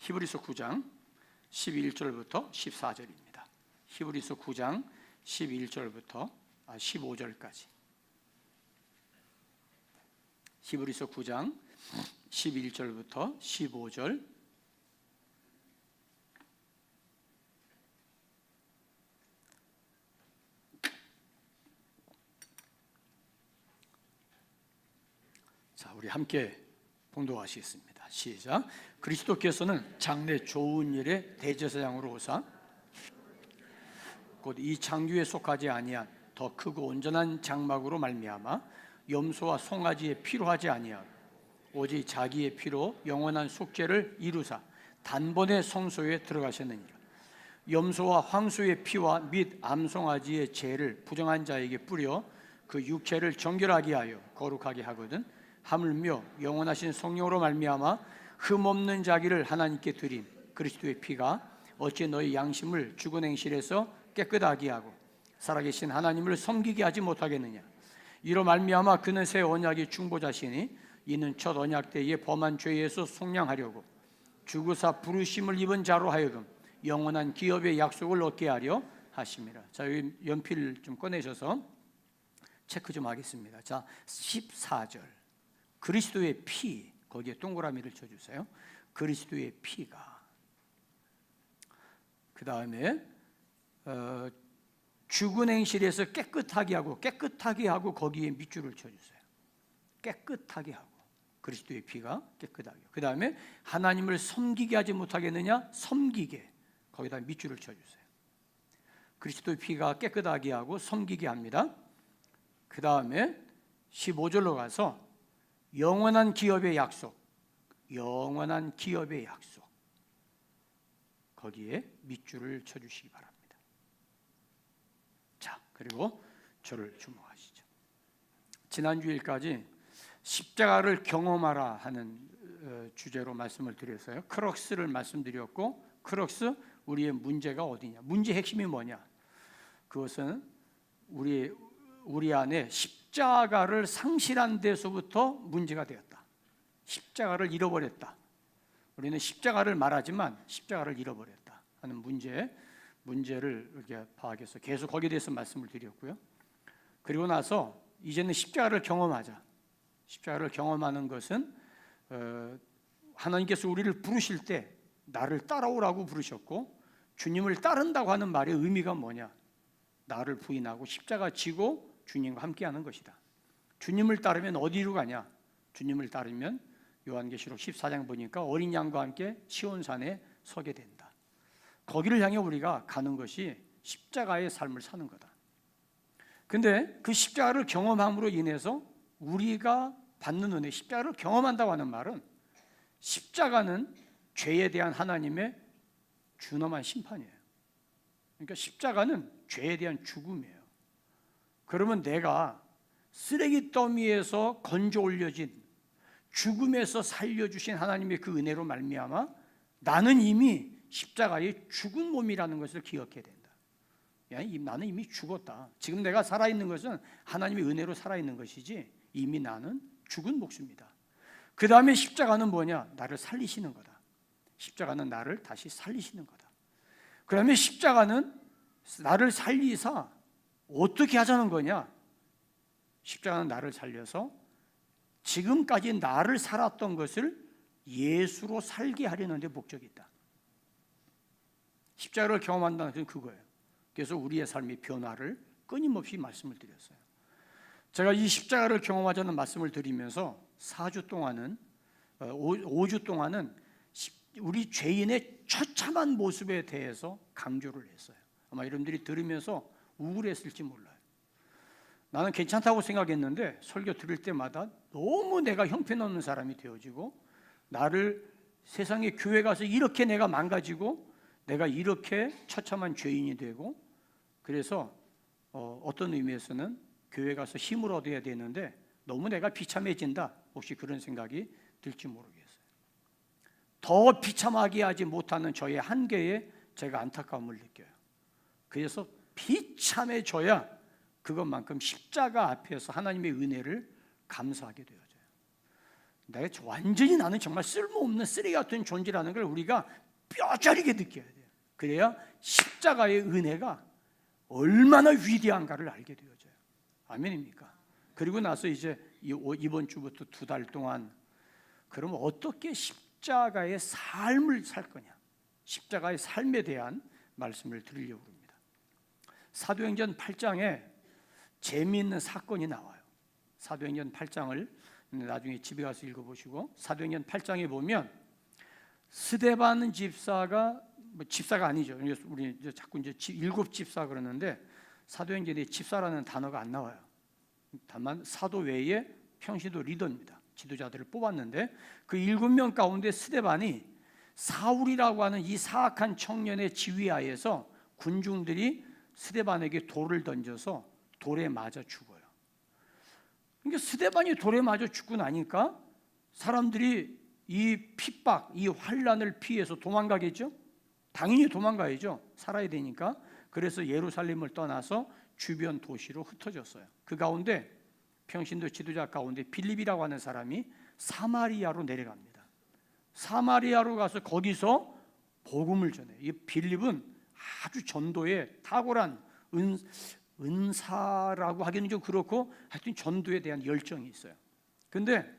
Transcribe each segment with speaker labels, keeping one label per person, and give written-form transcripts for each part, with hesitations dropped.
Speaker 1: 히브리서 9장 11절부터 14절입니다. 히브리서 9장 11절부터 15절까지. 히브리서 9장 11절부터 15절. 자, 우리 함께 봉독하시겠습니다. 시작. 그리스도께서는 장래 좋은 일의 대제사장으로 오사 곧 이 창조에 속하지 아니한 더 크고 온전한 장막으로 말미암아 염소와 송아지의 피로 하지 아니하고 오직 자기의 피로 영원한 속죄를 이루사 단번에 성소에 들어가셨느니라. 염소와 황소의 피와 및 암송아지의 죄를 부정한 자에게 뿌려 그 육체를 정결하게 하여 거룩하게 하거든 하물며 영원하신 성령으로 말미암아 흠없는 자기를 하나님께 드린 그리스도의 피가 어찌 너희 양심을 죽은 행실에서 깨끗하게 하고 살아계신 하나님을 섬기게 하지 못하겠느냐. 이로 말미암아 그는 새 언약의 중보자시니 이는 첫 언약 때에 범한 죄에서 속량하려고 죽으사 부르심을 입은 자로 하여금 영원한 기업의 약속을 얻게 하려 하심이라. 자, 여기 연필 좀 꺼내셔서 체크 좀 하겠습니다. 자, 14절. 그리스도의 피, 거기에 동그라미를 쳐주세요. 그리스도의 피가. 그 다음에 죽은 행실에서 깨끗하게 하고 거기에 밑줄을 쳐주세요. 깨끗하게 하고 그리스도의 피가 깨끗하게. 그 다음에 하나님을 섬기게 하지 못하겠느냐? 섬기게. 거기다 밑줄을 쳐주세요. 그리스도의 피가 깨끗하게 하고 섬기게 합니다. 그 다음에 15절로 가서 영원한 기업의 약속, 영원한 기업의 약속, 거기에 밑줄을 쳐주시기 바랍니다. 자, 그리고 저를 주목하시죠. 지난주일까지 십자가를 경험하라 하는 주제로 말씀을 드렸어요. 크럭스를 말씀드렸고, 크럭스, 우리의 문제가 어디냐, 문제의 핵심이 뭐냐. 그것은 우리 안에 십자가를 상실한 데서부터 문제가 되었다. 십자가를 잃어버렸다. 우리는 십자가를 말하지만 십자가를 잃어버렸다 하는 문제를 이렇게 파악해서 계속 거기에 대해서 말씀을 드렸고요. 그리고 나서 이제는 십자가를 경험하자. 십자가를 경험하는 것은 하나님께서 우리를 부르실 때 나를 따라오라고 부르셨고, 주님을 따른다고 하는 말의 의미가 뭐냐? 나를 부인하고 십자가 지고 주님과 함께하는 것이다. 주님을 따르면 어디로 가냐? 주님을 따르면 요한계시록 14장 보니까 어린 양과 함께 시온산에 서게 된다. 거기를 향해 우리가 가는 것이 십자가의 삶을 사는 거다. 근데 그 십자가를 경험함으로 인해서 우리가 받는 은혜, 십자가를 경험한다고 하는 말은 십자가는 죄에 대한 하나님의 준엄한 심판이에요. 그러니까 십자가는 죄에 대한 죽음이에요. 그러면 내가 쓰레기 더미에서 건져 올려진, 죽음에서 살려주신 하나님의 그 은혜로 말미암아 나는 이미 십자가의 죽은 몸이라는 것을 기억해야 된다. 나는 이미 죽었다. 지금 내가 살아있는 것은 하나님의 은혜로 살아있는 것이지 이미 나는 죽은 목숨이다. 그 다음에 십자가는 뭐냐? 나를 살리시는 거다. 십자가는 나를 다시 살리시는 거다. 그 다음에 십자가는 나를 살리사 어떻게 하자는 거냐? 십자가는 나를 살려서 지금까지 나를 살았던 것을 예수로 살게 하려는 데 목적이 있다. 십자가를 경험한다는 것은 그거예요. 그래서 우리의 삶의 변화를 끊임없이 말씀을 드렸어요. 제가 이 십자가를 경험하자는 말씀을 드리면서 4주 동안은 5주 동안은 우리 죄인의 처참한 모습에 대해서 강조를 했어요. 아마 여러분들이 들으면서 우울했을지 몰라요. 나는 괜찮다고 생각했는데 설교 들을 때마다 너무 내가 형편없는 사람이 되어지고, 나를 세상에 교회 가서 이렇게 내가 망가지고 내가 이렇게 처참한 죄인이 되고, 그래서 어떤 의미에서는 교회 가서 힘을 얻어야 되는데 너무 내가 비참해진다, 혹시 그런 생각이 들지 모르겠어요. 더 비참하게 하지 못하는 저의 한계에 제가 안타까움을 느껴요. 그래서 비참해져야 그것만큼 십자가 앞에서 하나님의 은혜를 감사하게 되어져요. 완전히 나는 정말 쓸모없는 쓰레기 같은 존재라는 걸 우리가 뼈저리게 느껴야 돼요. 그래야 십자가의 은혜가 얼마나 위대한가를 알게 되어져요. 아멘입니까? 그리고 나서 이제 이번 주부터 2달 동안 그럼 어떻게 십자가의 삶을 살 거냐, 십자가의 삶에 대한 말씀을 드리려고 합니다. 사도행전 8장에 재미있는 사건이 나와요. 사도행전 8장을 나중에 집에 가서 읽어보시고, 사도행전 8장에 보면 스데반 집사가 집사가 아니죠. 우리 자꾸 이제 7집사 그러는데 사도행전에 집사라는 단어가 안 나와요. 다만 사도 외에 평신도 리더입니다. 지도자들을 뽑았는데 그 7명 가운데 스데반이 사울이라고 하는 이 사악한 청년의 지휘하에서 군중들이 스데반에게 돌을 던져서 돌에 맞아 죽어요. 그러니까 스데반이 돌에 맞아 죽고 나니까 사람들이 이 핍박, 이 환란을 피해서 도망가겠죠? 당연히 도망가야죠. 살아야 되니까. 그래서 예루살렘을 떠나서 주변 도시로 흩어졌어요. 그 가운데 평신도 지도자 가운데 빌립이라고 하는 사람이 사마리아로 내려갑니다. 사마리아로 가서 거기서 복음을 전해요. 이 빌립은 아주 전도에 탁월한 은사라고 하기는 좀 그렇고 하여튼 전도에 대한 열정이 있어요. 근데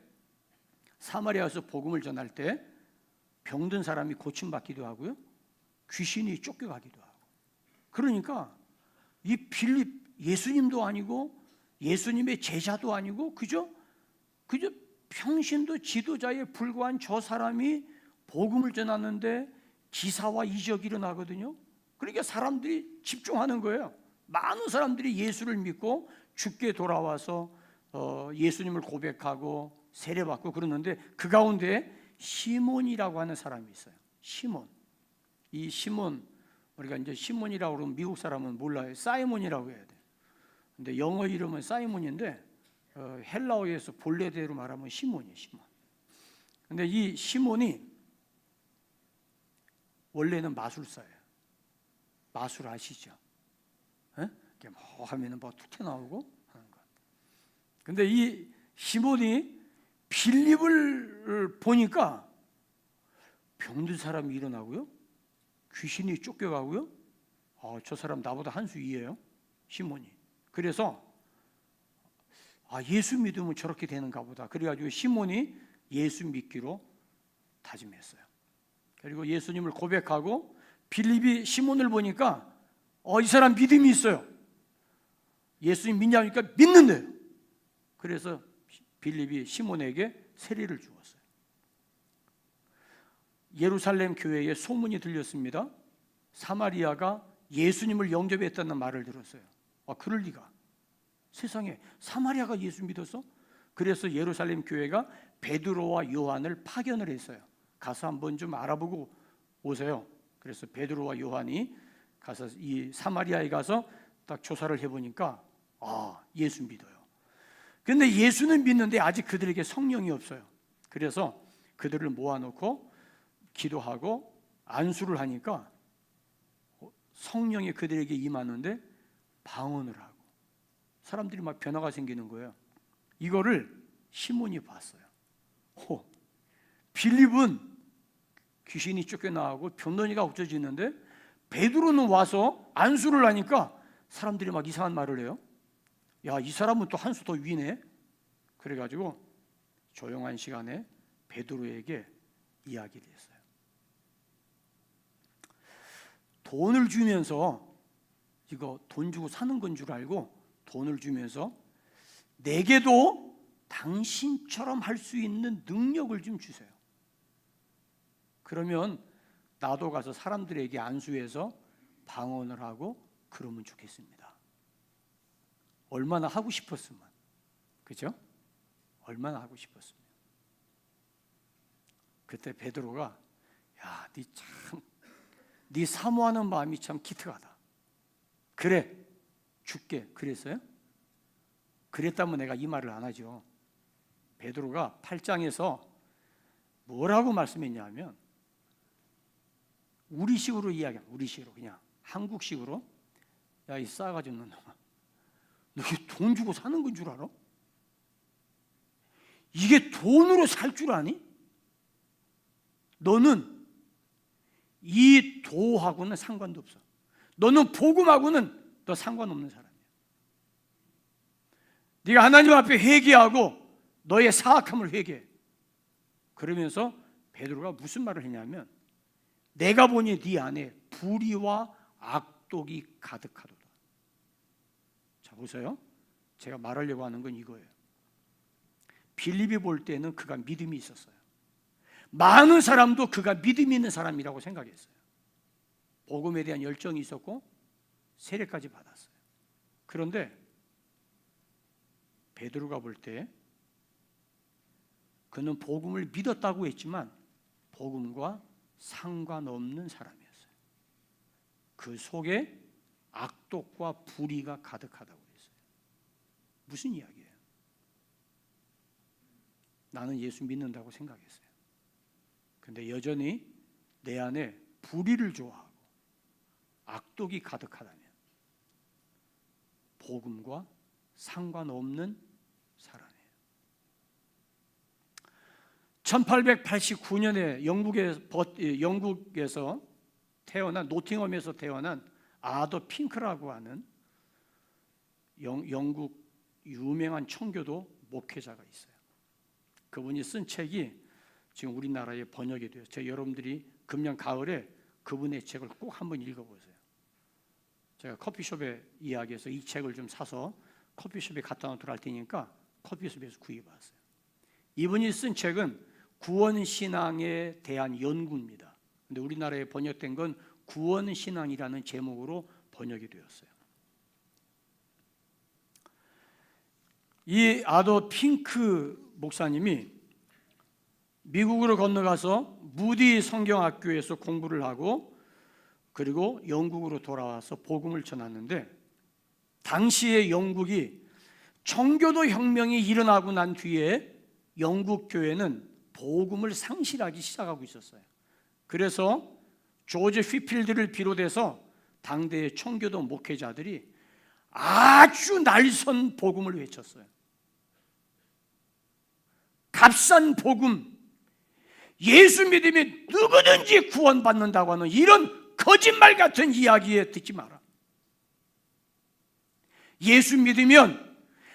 Speaker 1: 사마리아에서 복음을 전할 때 병든 사람이 고침받기도 하고요, 귀신이 쫓겨가기도 하고. 그러니까 이 빌립, 예수님도 아니고 예수님의 제자도 아니고 그저 평신도 지도자에 불과한 저 사람이 복음을 전하는데 기사와 이적이 일어나거든요. 그러니까 사람들이 집중하는 거예요. 많은 사람들이 예수를 믿고 죽게 돌아와서 예수님을 고백하고 세례받고 그러는데 그 가운데 시몬이라고 하는 사람이 있어요. 시몬. 이 시몬, 우리가 이제 시몬이라고 그러면 미국 사람은 몰라요. 사이몬이라고 해야 돼. 근데 영어 이름은 사이몬인데 헬라어에서 본래대로 말하면 시몬이에요. 시몬. 근데 이 시몬이 원래는 마술사예요. 마술 아시죠? 이렇게 뭐 하면은 뭐 툭 튀어나오고 하는 것. 근데 이 시몬이 빌립을 보니까 병든 사람이 일어나고요, 귀신이 쫓겨가고요. 저 사람 나보다 한 수 위예요, 시몬이. 그래서 예수 믿으면 저렇게 되는가 보다. 그래가지고 시몬이 예수 믿기로 다짐했어요. 그리고 예수님을 고백하고 빌립이 시몬을 보니까 이 사람 믿음이 있어요. 예수님 믿냐니까 믿는데요. 그래서 빌립이 시몬에게 세례를 주었어요. 예루살렘 교회에 소문이 들렸습니다. 사마리아가 예수님을 영접했다는 말을 들었어요. 그럴 리가. 세상에 사마리아가 예수 믿었어? 그래서 예루살렘 교회가 베드로와 요한을 파견을 했어요. 가서 한번 좀 알아보고 오세요. 그래서 베드로와 요한이 가서 이 사마리아에 가서 딱 조사를 해보니까 예수 믿어요. 근데 예수는 믿는데 아직 그들에게 성령이 없어요. 그래서 그들을 모아놓고 기도하고 안수를 하니까 성령이 그들에게 임하는데 방언을 하고 사람들이 막 변화가 생기는 거예요. 이거를 시몬이 봤어요. 빌립은 귀신이 쫓겨나고 병든이가 없어지는데 베드로는 와서 안수를 하니까 사람들이 막 이상한 말을 해요. 야, 이 사람은 또 한 수 더 위네. 그래가지고 조용한 시간에 베드로에게 이야기를 했어요. 돈을 주면서, 이거 돈 주고 사는 건 줄 알고 돈을 주면서 내게도 당신처럼 할 수 있는 능력을 좀 주세요. 그러면 나도 가서 사람들에게 안수해서 방언을 하고 그러면 좋겠습니다. 얼마나 하고 싶었으면, 그죠? 얼마나 하고 싶었으면. 그때 베드로가 네 사모하는 마음이 참 기특하다. 그래, 줄게. 그랬어요? 그랬다면 내가 이 말을 안 하죠. 베드로가 8장에서 뭐라고 말씀했냐면 우리식으로 이야기합니다. 우리식으로, 그냥 한국식으로. 야, 이 싸가지 없는 놈아, 너 이게 돈 주고 사는 건 줄 알아? 이게 돈으로 살 줄 아니? 너는 이 도하고는 상관도 없어. 너는 복음하고는 너 상관없는 사람이야. 네가 하나님 앞에 회개하고 너의 사악함을 회개해. 그러면서 베드로가 무슨 말을 했냐면, 내가 보니 네 안에 불의와 악독이 가득하도다. 자, 보세요. 제가 말하려고 하는 건 이거예요. 빌립이 볼 때는 그가 믿음이 있었어요. 많은 사람도 그가 믿음이 있는 사람이라고 생각했어요. 복음에 대한 열정이 있었고 세례까지 받았어요. 그런데 베드로가 볼 때 그는 복음을 믿었다고 했지만 복음과 상관없는 사람이었어요. 그 속에 악독과 불의가 가득하다고 했어요. 무슨 이야기예요? 나는 예수 믿는다고 생각했어요. 근데 여전히 내 안에 불의를 좋아하고 악독이 가득하다면 복음과 상관없는 사람이에요. 1889년에 영국에서 태어난, 노팅엄에서 태어난 아더 핑크라고 하는 영국 유명한 청교도 목회자가 있어요. 그분이 쓴 책이 지금 우리나라에 번역이 돼요. 여러분들이 금년 가을에 그분의 책을 꼭 한번 읽어보세요. 제가 커피숍에 이야기해서 이 책을 좀 사서 커피숍에 갖다 놓도록 할 테니까 커피숍에서 구입하세요. 이분이 쓴 책은 구원신앙에 대한 연구입니다. 근데 우리나라에 번역된 건 구원신앙이라는 제목으로 번역이 되었어요. 이 아더 핑크 목사님이 미국으로 건너가서 무디 성경학교에서 공부를 하고 그리고 영국으로 돌아와서 복음을 전하는데, 당시에 영국이 청교도 혁명이 일어나고 난 뒤에 영국 교회는 복음을 상실하기 시작하고 있었어요. 그래서 조지 휘필드를 비롯해서 당대의 청교도 목회자들이 아주 날선 복음을 외쳤어요. 값싼 복음, 예수 믿으면 누구든지 구원받는다고 하는 이런 거짓말 같은 이야기에 듣지 마라. 예수 믿으면,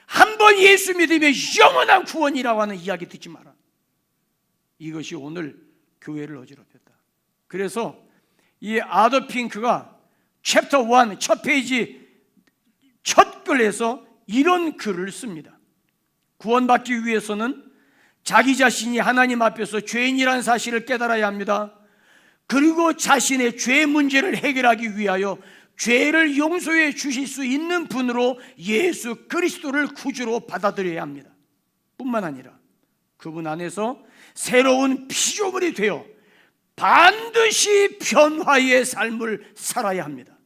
Speaker 1: 한 번 예수 믿으면 영원한 구원이라고 하는 이야기 듣지 마라. 이것이 오늘 교회를 어지럽혔다. 그래서 이 아더 핑크가 챕터 1 첫 페이지 첫 글에서 이런 글을 씁니다. 구원받기 위해서는 자기 자신이 하나님 앞에서 죄인이라는 사실을 깨달아야 합니다. 그리고 자신의 죄 문제를 해결하기 위하여 죄를 용서해 주실 수 있는 분으로 예수 그리스도를 구주로 받아들여야 합니다. 뿐만 아니라 그분 안에서 새로운 피조물이 되어 반드시 변화의 삶을 살아야 합니다.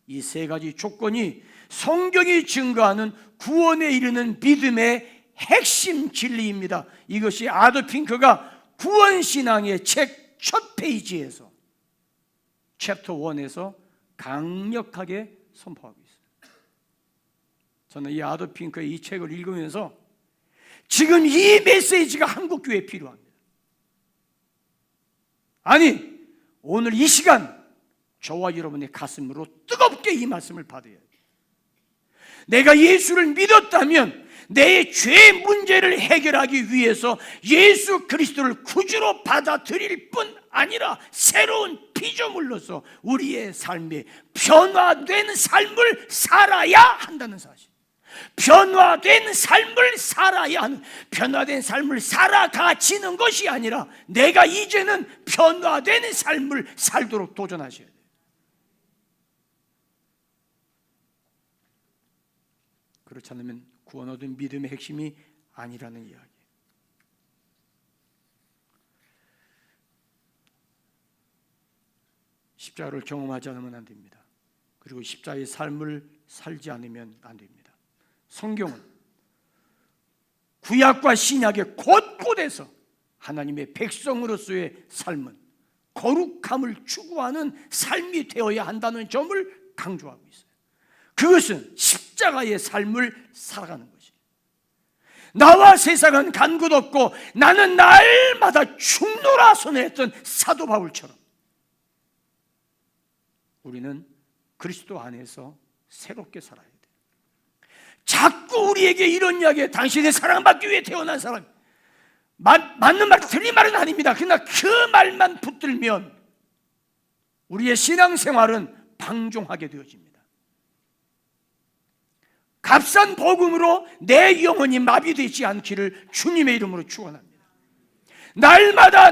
Speaker 1: 이 세 가지 조건이 성경이 증거하는 구원에 이르는 믿음의 핵심 진리입니다. 이것이 아더 핑크가 구원신앙의 책 첫 페이지에서 챕터 1에서 강력하게 선포하고 있어요. 저는 이 아더 핑크의 이 책을 읽으면서 지금 이 메시지가 한국교회에 필요합니다. 아니, 오늘 이 시간 저와 여러분의 가슴으로 뜨겁게 이 말씀을 받아야 돼요. 내가 예수를 믿었다면 내 죄 문제를 해결하기 위해서 예수 그리스도를 구주로 받아들일 뿐 아니라 새로운 피조물로서 우리의 삶에 변화된 삶을 살아야 한다는 사실. 변화된 삶을 살아야 하는, 변화된 삶을 살아가지는 것이 아니라 내가 이제는 변화된 삶을 살도록 도전하셔야 돼요. 그렇지 않으면 구원 얻은 믿음의 핵심이 아니라는 이야기. 십자가를 경험하지 않으면 안 됩니다. 그리고 십자가의 삶을 살지 않으면 안 됩니다. 성경은 구약과 신약의 곳곳에서 하나님의 백성으로서의 삶은 거룩함을 추구하는 삶이 되어야 한다는 점을 강조하고 있어요. 그것은 십자가의 삶을 살아가는 것이에요. 나와 세상은 간 것 없고 나는 날마다 죽노라 선언했던 사도 바울처럼 우리는 그리스도 안에서 새롭게 살아야 돼. 자꾸 우리에게 이런 이야기에 당신의 사랑받기 위해 태어난 사람, 맞는 말, 틀린 말은 아닙니다. 그러나 그 말만 붙들면 우리의 신앙생활은 방종하게 되어집니다. 값싼 복음으로 내 영혼이 마비되지 않기를 주님의 이름으로 축원합니다. 날마다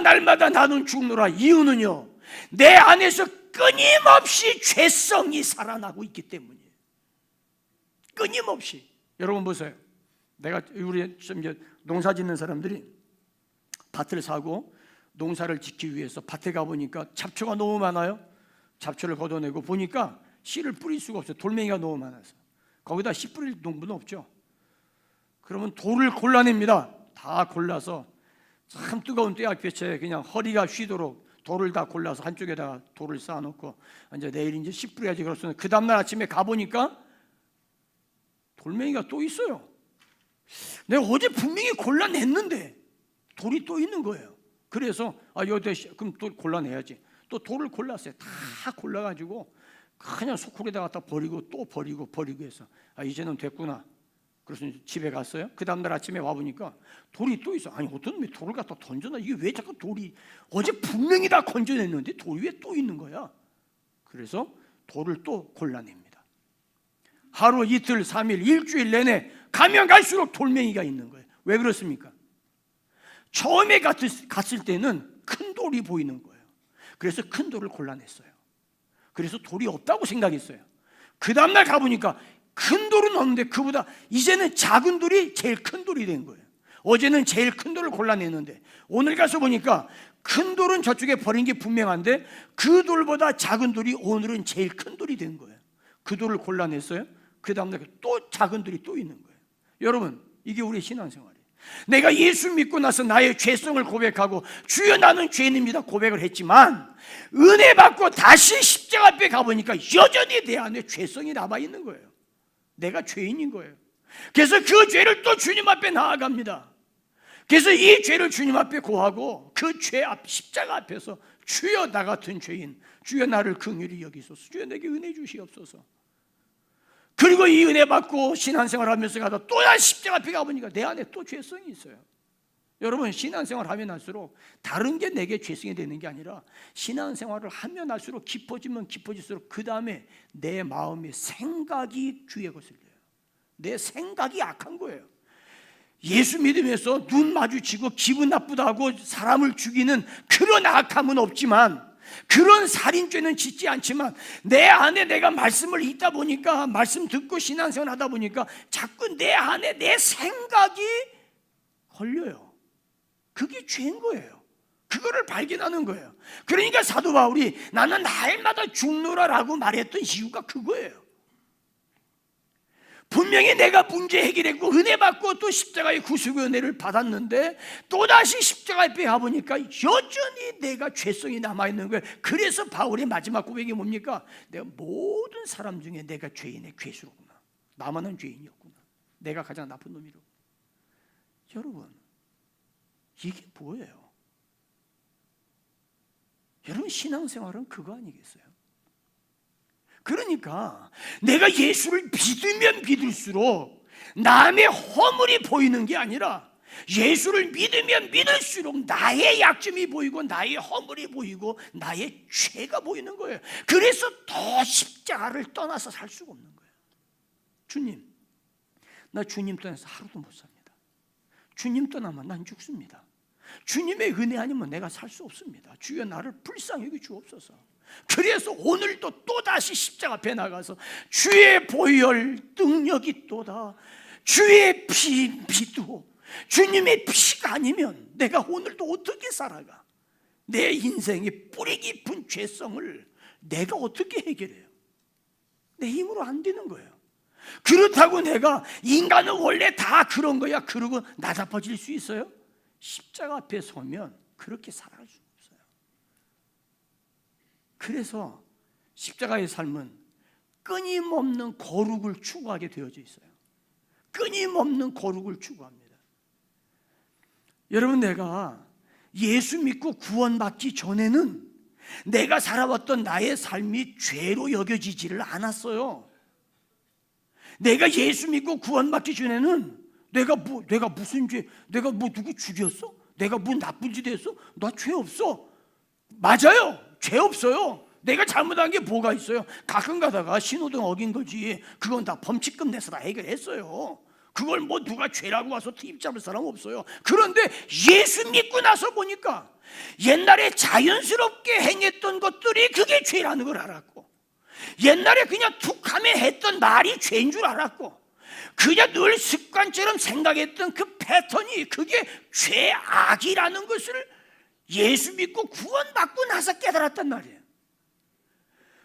Speaker 1: 나는 죽노라. 이유는요, 내 안에서 끊임없이 죄성이 살아나고 있기 때문이에요. 끊임없이. 여러분 보세요. 우리 농사 짓는 사람들이 밭을 사고 농사를 짓기 위해서 밭에 가보니까 잡초가 너무 많아요. 잡초를 걷어내고 보니까 씨를 뿌릴 수가 없어요. 돌멩이가 너무 많아서. 거기다 씨 뿌릴 농부는 없죠. 그러면 돌을 골라냅니다. 다 골라서 참 뜨거운 떼약볕에 그냥 허리가 휘도록 돌을 다 골라서 한쪽에다가 돌을 쌓아놓고 이제 내일 이제 씨 뿌려야지. 그렇습니다. 그 다음날 아침에 가보니까 돌멩이가 또 있어요. 내가 어제 분명히 골라냈는데 돌이 또 있는 거예요. 그래서 그럼 또 골라내야지. 또 돌을 골랐어요. 다 골라가지고 그냥 소쿠리에다 갖다 버리고 또 버리고 해서 이제는 됐구나. 그래서 집에 갔어요. 그 다음날 아침에 와보니까 돌이 또 있어. 아니 어떤 놈이 돌을 갖다 던져놔. 이게 왜 자꾸 돌이, 어제 분명히 다 건져냈는데 돌이 왜 또 있는 거야. 그래서 돌을 또 골라냅니다. 하루 이틀 3일 일주일 내내 가면 갈수록 돌멩이가 있는 거예요. 왜 그렇습니까? 처음에 갔을 때는 큰 돌이 보이는 거예요. 그래서 큰 돌을 골라냈어요. 그래서 돌이 없다고 생각했어요. 그 다음날 가보니까 큰 돌은 없는데 그보다 이제는 작은 돌이 제일 큰 돌이 된 거예요. 어제는 제일 큰 돌을 골라냈는데 오늘 가서 보니까 큰 돌은 저쪽에 버린 게 분명한데 그 돌보다 작은 돌이 오늘은 제일 큰 돌이 된 거예요. 그 돌을 골라냈어요. 그 다음날 또 작은 돌이 또 있는 거예요. 여러분, 이게 우리의 신앙생활이에요. 내가 예수 믿고 나서 나의 죄성을 고백하고 주여 나는 죄인입니다 고백을 했지만 은혜 받고 다시 십자가 앞에 가보니까 여전히 내 안에 죄성이 남아있는 거예요. 내가 죄인인 거예요. 그래서 그 죄를 또 주님 앞에 나아갑니다. 그래서 이 죄를 주님 앞에 고하고 그 죄 앞 십자가 앞에서 주여 나 같은 죄인 주여 나를 긍휼히 여기소서, 주여 내게 은혜 주시옵소서. 그리고 이 은혜 받고 신앙생활 하면서 가다 또다시 십자가 앞에 가보니까 내 안에 또 죄성이 있어요. 여러분, 신앙생활 하면 할수록 다른 게 내게 죄성이 되는 게 아니라 신앙생활을 하면 할수록 깊어지면 깊어질수록 그 다음에 내 마음의 생각이 주에 거슬려요. 내 생각이 악한 거예요. 예수 믿으면서 눈 마주치고 기분 나쁘다고 사람을 죽이는 그런 악함은 없지만, 그런 살인죄는 짓지 않지만 내 안에 내가 말씀을 읽다 보니까, 말씀 듣고 신앙생활 하다 보니까 자꾸 내 안에 내 생각이 걸려요. 그게 죄인 거예요. 그거를 발견하는 거예요. 그러니까 사도 바울이 나는 날마다 죽노라라고 말했던 이유가 그거예요. 분명히 내가 문제 해결했고 은혜 받고 또 십자가의 구속의 은혜를 받았는데 또다시 십자가 앞에 가보니까 여전히 내가 죄성이 남아있는 거예요. 그래서 바울의 마지막 고백이 뭡니까? 내가 모든 사람 중에 내가 죄인의 괴수로구나. 나만은 죄인이었구나. 내가 가장 나쁜 놈이로구나. 여러분, 이게 뭐예요? 여러분, 신앙생활은 그거 아니겠어요? 그러니까 내가 예수를 믿으면 믿을수록 남의 허물이 보이는 게 아니라 예수를 믿으면 믿을수록 나의 약점이 보이고 나의 허물이 보이고 나의 죄가 보이는 거예요. 그래서 더 십자가를 떠나서 살 수가 없는 거예요. 주님, 나 주님 떠나서 하루도 못 삽니다. 주님 떠나면 난 죽습니다. 주님의 은혜 아니면 내가 살 수 없습니다. 주여 나를 불쌍히 여기 주옵소서. 그래서 오늘도 또다시 십자가 앞에 나가서 주의 보혈 능력이 또다, 주의 피 믿고 주님의 피가 아니면 내가 오늘도 어떻게 살아가? 내 인생의 뿌리 깊은 죄성을 내가 어떻게 해결해요? 내 힘으로 안 되는 거예요. 그렇다고 내가 인간은 원래 다 그런 거야 그러고 나자빠질 수 있어요? 십자가 앞에 서면 그렇게 살아갈 수 없어요. 그래서 십자가의 삶은 끊임없는 거룩을 추구하게 되어져 있어요. 끊임없는 거룩을 추구합니다. 여러분, 내가 예수 믿고 구원받기 전에는 내가 살아왔던 나의 삶이 죄로 여겨지지를 않았어요. 내가 예수 믿고 구원받기 전에는 내가 무슨 죄, 내가 누구 죽였어? 내가 나쁜 짓 했어? 나 죄 없어. 맞아요, 죄 없어요. 내가 잘못한 게 뭐가 있어요? 가끔 가다가 신호등 어긴 거지. 그건 다 범칙금 내서 다 해결했어요. 그걸 누가 죄라고 와서 입 잡을 사람 없어요. 그런데 예수 믿고 나서 보니까 옛날에 자연스럽게 행했던 것들이 그게 죄라는 걸 알았고, 옛날에 그냥 툭하면 했던 말이 죄인 줄 알았고, 그냥 늘 습관처럼 생각했던 그 패턴이 그게 죄악이라는 것을 예수 믿고 구원받고 나서 깨달았단 말이에요.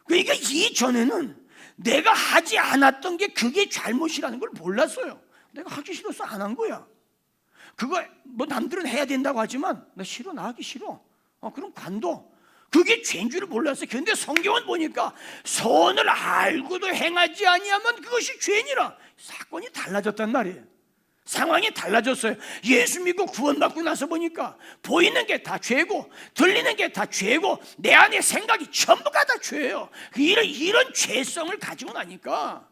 Speaker 1: 그러니까 이전에는 내가 하지 않았던 게 그게 잘못이라는 걸 몰랐어요. 내가 하기 싫어서 안 한 거야. 그거 남들은 해야 된다고 하지만 나 싫어, 나 하기 싫어. 그럼 관둬. 그게 죄인 줄을 몰랐어요. 그런데 성경은 보니까 선을 알고도 행하지 아니하면 그것이 죄니라. 사건이 달라졌단 말이에요. 상황이 달라졌어요. 예수 믿고 구원받고 나서 보니까 보이는 게 다 죄고 들리는 게 다 죄고 내 안에 생각이 전부가 다 죄예요. 이런 죄성을 가지고 나니까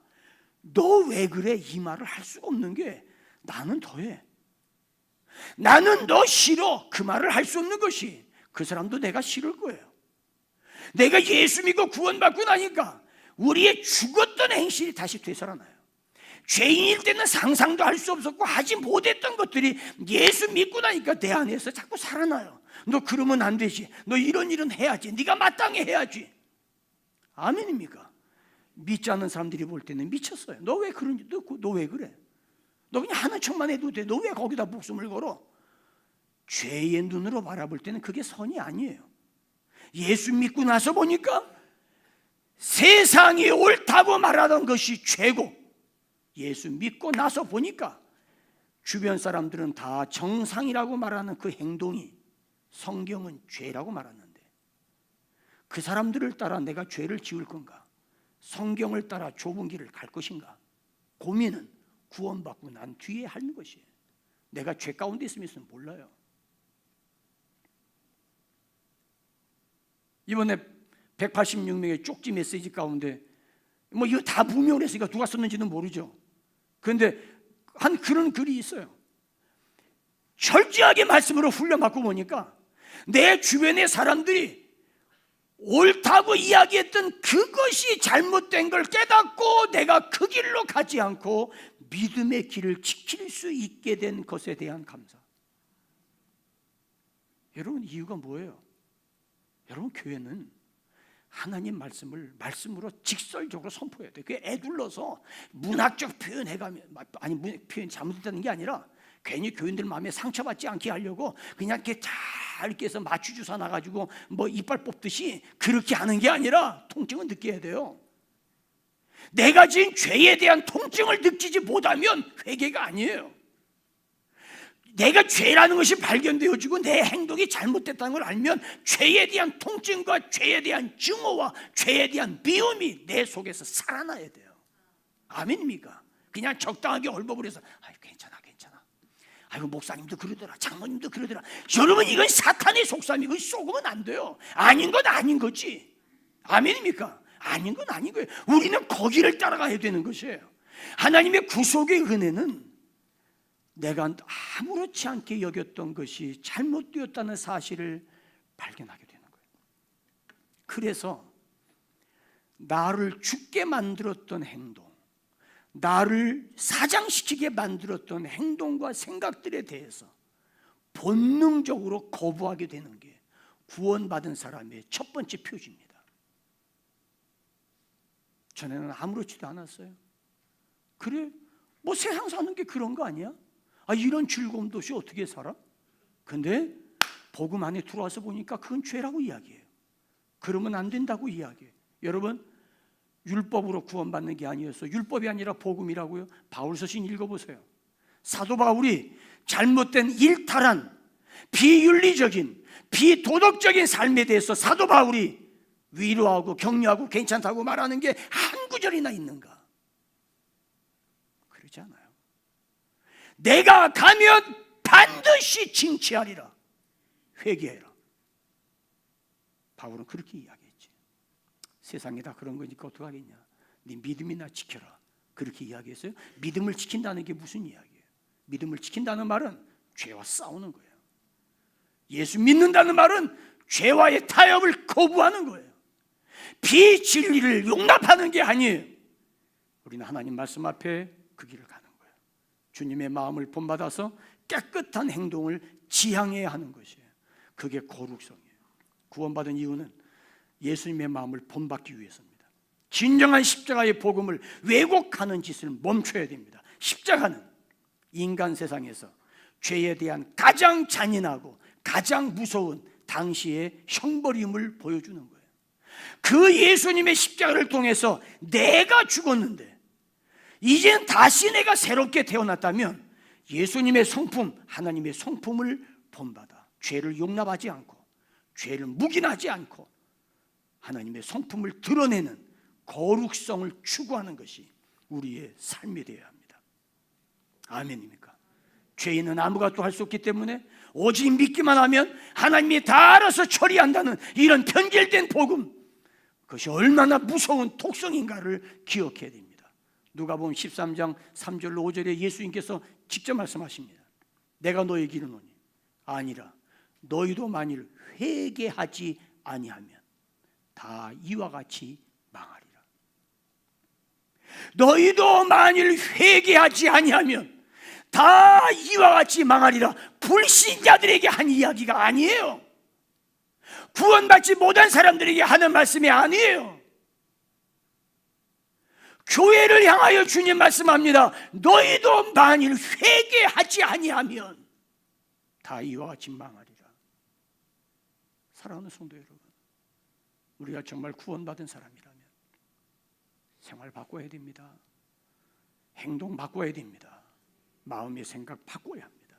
Speaker 1: 너 왜 그래? 이 말을 할 수가 없는 게 나는 더해. 나는 너 싫어. 그 말을 할 수 없는 것이 그 사람도 내가 싫을 거예요. 내가 예수 믿고 구원받고 나니까 우리의 죽었던 행실이 다시 되살아나요. 죄인일 때는 상상도 할 수 없었고 하지 못했던 것들이 예수 믿고 나니까 내 안에서 자꾸 살아나요. 너 그러면 안 되지. 너 이런 일은 해야지. 네가 마땅히 해야지. 아멘입니까? 믿지 않는 사람들이 볼 때는 미쳤어요. 너 왜 그런지, 너 왜 그래? 너 그냥 하는 척만 해도 돼. 너 왜 거기다 목숨을 걸어? 죄의 눈으로 바라볼 때는 그게 선이 아니에요. 예수 믿고 나서 보니까 세상이 옳다고 말하던 것이 죄고, 예수 믿고 나서 보니까 주변 사람들은 다 정상이라고 말하는 그 행동이 성경은 죄라고 말하는데, 그 사람들을 따라 내가 죄를 지을 건가? 성경을 따라 좁은 길을 갈 것인가? 고민은 구원받고 난 뒤에 하는 것이에요. 내가 죄 가운데 있으면 몰라요. 이번에 186명의 쪽지 메시지 가운데 이거 다 무명을 했으니까 누가 썼는지는 모르죠. 그런데 한 그런 글이 있어요. 철저하게 말씀으로 훈련받고 보니까 내 주변의 사람들이 옳다고 이야기했던 그것이 잘못된 걸 깨닫고 내가 그 길로 가지 않고 믿음의 길을 지킬 수 있게 된 것에 대한 감사. 여러분, 이유가 뭐예요? 여러분, 교회는 하나님 말씀으로 직설적으로 선포해야 돼요. 그게 애둘러서 문학적 표현해가면, 표현 잘못했다는 게 아니라 괜히 교인들 마음에 상처받지 않게 하려고 그냥 이렇게 잘 이렇게 해서 맞추주사 나가지고 이빨 뽑듯이 그렇게 하는 게 아니라 통증은 느껴야 돼요. 내가 지은 죄에 대한 통증을 느끼지 못하면 회개가 아니에요. 내가 죄라는 것이 발견되어지고 내 행동이 잘못됐다는 걸 알면 죄에 대한 통증과 죄에 대한 증오와 죄에 대한 미움이 내 속에서 살아나야 돼요. 아멘입니까? 그냥 적당하게 얼버무려서 괜찮아. 아이고, 목사님도 그러더라, 장모님도 그러더라. 여러분, 이건 사탄의 속셈이고 속으면 안 돼요. 아닌 건 아닌 거지. 아멘입니까? 아닌 건 아닌 거예요. 우리는 거기를 따라가야 되는 것이에요. 하나님의 구속의 은혜는 내가 아무렇지 않게 여겼던 것이 잘못되었다는 사실을 발견하게 되는 거예요. 그래서 나를 죽게 만들었던 행동, 나를 사장시키게 만들었던 행동과 생각들에 대해서 본능적으로 거부하게 되는 게 구원받은 사람의 첫 번째 표지입니다. 전에는 아무렇지도 않았어요. 그래, 세상 사는 게 그런 거 아니야? 이런 즐거움도 없이 어떻게 살아? 근데 복음 안에 들어와서 보니까 그건 죄라고 이야기해요. 그러면 안 된다고 이야기해요. 여러분, 율법으로 구원받는 게 아니었어. 율법이 아니라 복음이라고요. 바울 서신 읽어보세요. 사도 바울이 잘못된 일탈한 비윤리적인 비도덕적인 삶에 대해서 사도 바울이 위로하고 격려하고 괜찮다고 말하는 게 한 구절이나 있는가? 그러지 않아요. 내가 가면 반드시 징치하리라. 회개해라. 바울은 그렇게 이야기했지. 세상에 다 그런 거니까 어떡하겠냐. 네 믿음이나 지켜라. 그렇게 이야기했어요. 믿음을 지킨다는 게 무슨 이야기예요? 믿음을 지킨다는 말은 죄와 싸우는 거예요. 예수 믿는다는 말은 죄와의 타협을 거부하는 거예요. 비진리를 용납하는 게 아니에요. 우리는 하나님 말씀 앞에 그 길을 가는 거예요. 주님의 마음을 본받아서 깨끗한 행동을 지향해야 하는 것이에요. 그게 거룩성이에요. 구원받은 이유는 예수님의 마음을 본받기 위해서입니다. 진정한 십자가의 복음을 왜곡하는 짓을 멈춰야 됩니다. 십자가는 인간 세상에서 죄에 대한 가장 잔인하고 가장 무서운 당시의 형벌임을 보여주는 거예요. 그 예수님의 십자가를 통해서 내가 죽었는데 이제는 다시 내가 새롭게 태어났다면 예수님의 성품, 하나님의 성품을 본받아 죄를 용납하지 않고 죄를 묵인하지 않고 하나님의 성품을 드러내는 거룩성을 추구하는 것이 우리의 삶이 되어야 합니다. 아멘입니까? 죄인은 아무것도 할 수 없기 때문에 오직 믿기만 하면 하나님이 다 알아서 처리한다는 이런 편결된 복음, 그것이 얼마나 무서운 독성인가를 기억해야 됩니다. 누가복음 13장 3절로 5절에 예수님께서 직접 말씀하십니다. 내가 너에게 이르노니 아니라 너희도 만일 회개하지 아니하면 다 이와 같이 망하리라. 너희도 만일 회개하지 아니하면 다 이와 같이 망하리라. 불신자들에게 한 이야기가 아니에요. 구원받지 못한 사람들에게 하는 말씀이 아니에요. 교회를 향하여 주님 말씀합니다. 너희도 만일 회개하지 아니하면 다 이와 같이 망하리라. 사랑하는 성도 여러분, 우리가 정말 구원받은 사람이라면 생활 바꿔야 됩니다. 행동 바꿔야 됩니다. 마음의 생각 바꿔야 합니다.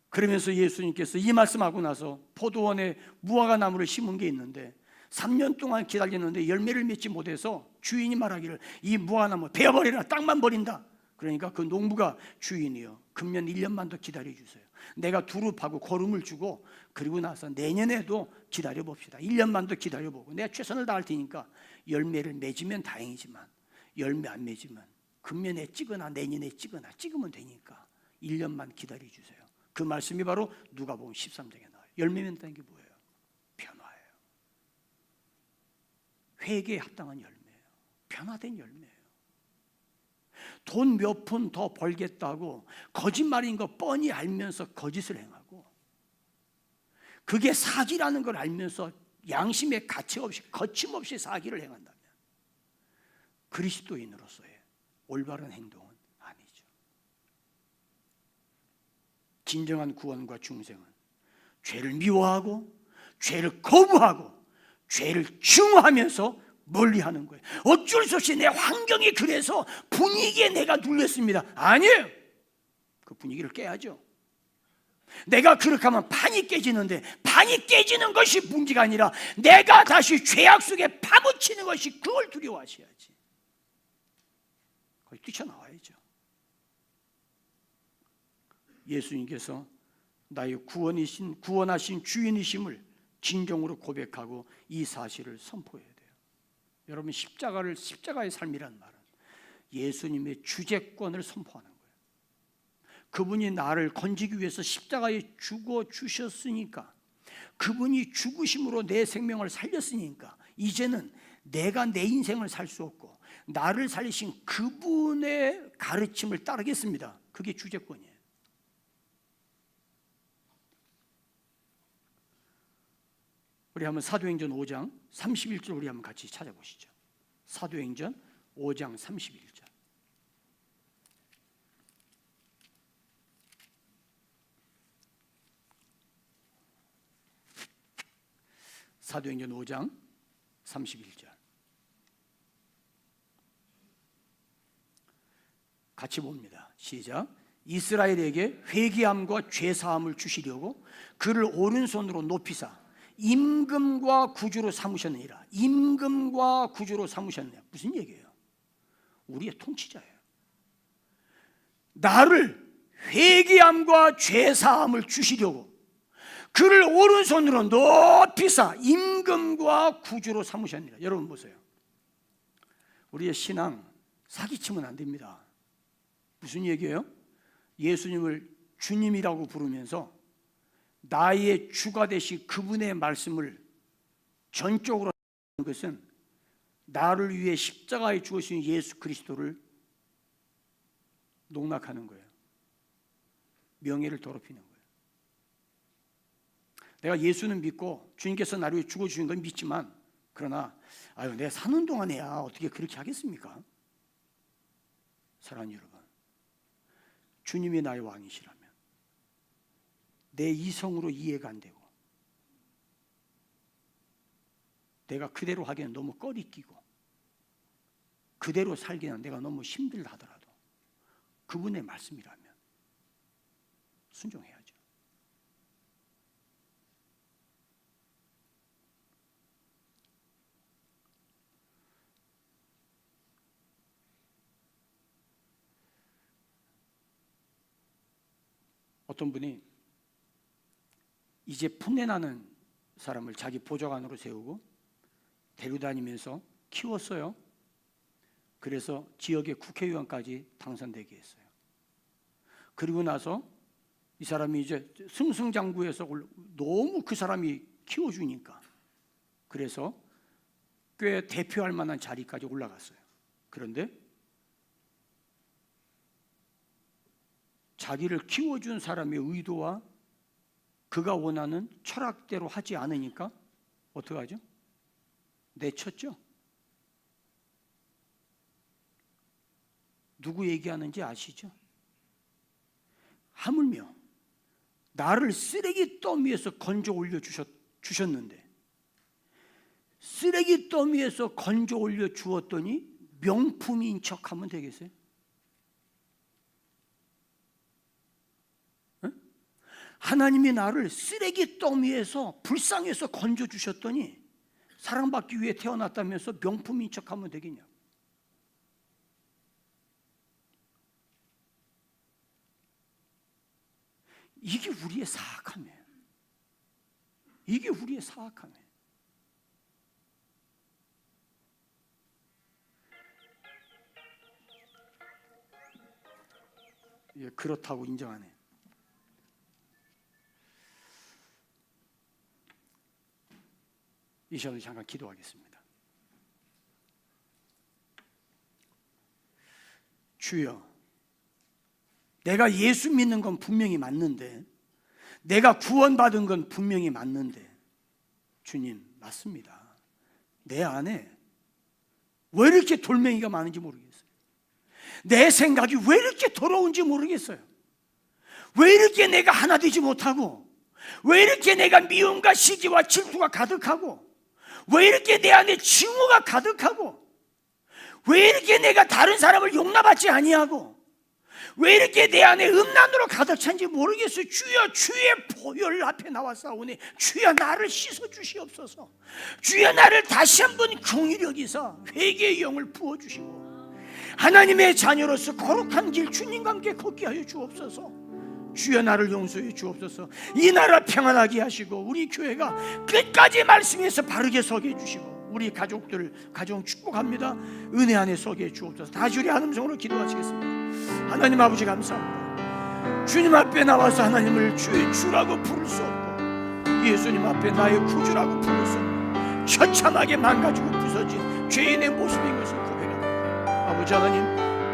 Speaker 1: 그러면서 예수님께서 이 말씀하고 나서 포도원에 무화과 나무를 심은 게 있는데 3년 동안 기다렸는데 열매를 맺지 못해서 주인이 말하기를 이 무화과나무 베어버리라. 땅만 버린다. 그러니까 그 농부가 주인이요, 금년 1년만 더 기다려주세요. 내가 두릅하고 거름을 주고 그리고 나서 내년에도 기다려봅시다. 1년만 더 기다려보고 내가 최선을 다할 테니까 열매를 맺으면 다행이지만 열매 안 맺으면 금년에 찍거나 내년에 찍거나 찍으면 되니까 1년만 기다려주세요. 그 말씀이 바로 누가복음 13장에 나와요. 열매 맺는다는 게 뭐예요? 변화예요. 회개에 합당한 열매예요. 변화된 열매예요. 돈 몇 푼 더 벌겠다고 거짓말인 거 뻔히 알면서 거짓을 행하고 그게 사기라는 걸 알면서 양심의 가치 없이 거침없이 사기를 행한다면 그리스도인으로서의 올바른 행동은 아니죠. 진정한 구원과 중생은 죄를 미워하고 죄를 거부하고 죄를 증오하면서 멀리하는 거예요. 어쩔 수 없이 내 환경이 그래서 분위기에 내가 눌렸습니다. 아니에요. 그 분위기를 깨야죠. 내가 그렇게 하면 판이 깨지는데 판이 깨지는 것이 문제가 아니라 내가 다시 죄악 속에 파묻히는 것이, 그걸 두려워하셔야지. 거기 뛰쳐나와야죠. 예수님께서 나의 구원하신 주인이심을 진정으로 고백하고 이 사실을 선포해야 돼요. 여러분, 십자가의 삶이란 말은 예수님의 주재권을 선포하는 거예요. 그분이 나를 건지기 위해서 십자가에 죽어 주셨으니까, 그분이 죽으심으로 내 생명을 살렸으니까 이제는 내가 내 인생을 살 수 없고 나를 살리신 그분의 가르침을 따르겠습니다. 그게 주재권이에요. 우리 한번 사도행전 5장 31절 우리 한번 같이 찾아보시죠. 사도행전 5장 31절. 사도행전 5장 31절. 같이 봅니다. 시작. 이스라엘에게 회개함과 죄사함을 주시려고 그를 오른손으로 높이사 임금과 구주로 삼으셨느니라. 임금과 구주로 삼으셨느냐. 무슨 얘기예요? 우리의 통치자예요. 나를 회개함과 죄사함을 주시려고 그를 오른손으로 높이사 임금과 구주로 삼으셨느니라. 여러분 보세요. 우리의 신앙 사기치면 안 됩니다. 무슨 얘기예요? 예수님을 주님이라고 부르면서 나의 주가 되신 그분의 말씀을 전적으로 하는 것은 나를 위해 십자가에 죽으신 예수 그리스도를 농락하는 거예요. 명예를 더럽히는 거예요. 내가 예수는 믿고 주님께서 나를 위해 죽어주신 건 믿지만, 그러나 내가 사는 동안에야 어떻게 그렇게 하겠습니까? 사랑하는 여러분, 주님이 나의 왕이시라면 내 이성으로 이해가 안 되고 내가 그대로 하기에는 너무 꺼리끼고 그대로 살기는 내가 너무 힘들다 하더라도 그분의 말씀이라면 순종해야죠. 어떤 분이 이제 풋내나는 사람을 자기 보좌관으로 세우고 데려다니면서 키웠어요. 그래서 지역의 국회의원까지 당선되게 했어요. 그리고 나서 이 사람이 이제 승승장구해서 너무 그 사람이 키워주니까 그래서 꽤 대표할 만한 자리까지 올라갔어요. 그런데 자기를 키워준 사람의 의도와 그가 원하는 철학대로 하지 않으니까 어떻게 하죠? 내쳤죠. 누구 얘기하는지 아시죠? 하물며 나를 쓰레기 더미에서 건져 올려 주셨는데 쓰레기 더미에서 건져 올려 주었더니 명품인 척하면 되겠어요? 하나님이 나를 쓰레기 더미에서 불쌍해서 건져 주셨더니 사랑받기 위해 태어났다면서 명품인 척하면 되겠냐? 이게 우리의 사악함이에요. 이게 우리의 사악함이에요. 예, 그렇다고 인정하네. 이 시간에 잠깐 기도하겠습니다. 주여, 내가 예수 믿는 건 분명히 맞는데, 내가 구원받은 건 분명히 맞는데, 주님, 맞습니다. 내 안에 왜 이렇게 돌멩이가 많은지 모르겠어요. 내 생각이 왜 이렇게 더러운지 모르겠어요. 왜 이렇게 내가 하나 되지 못하고, 왜 이렇게 내가 미움과 시기와 질투가 가득하고, 왜 이렇게 내 안에 증오가 가득하고, 왜 이렇게 내가 다른 사람을 용납하지 아니하고, 왜 이렇게 내 안에 음란으로 가득 찬지 모르겠어요. 주여, 주의 보혈 앞에 나와싸우니 주여 나를 씻어 주시옵소서. 주여 나를 다시 한번 긍휼히 여기사 회개의 영을 부어주시고 하나님의 자녀로서 거룩한 길 주님과 함께 걷게 하여 주옵소서. 주여 나를 용서해 주옵소서. 이 나라 평안하게 하시고 우리 교회가 끝까지 말씀에서 바르게 서게 해주시고 우리 가족들 가정 축복합니다. 은혜 안에 서게 해 주옵소서. 다시 우리 한 음성으로 기도하시겠습니다. 하나님 아버지 감사합니다. 주님 앞에 나와서 하나님을 주의 주라고 부를 수 없고 예수님 앞에 나의 구주라고 부를 수 없고 처참하게 망가지고 부서진 죄인의 모습인 것을 고백합니다. 아버지 하나님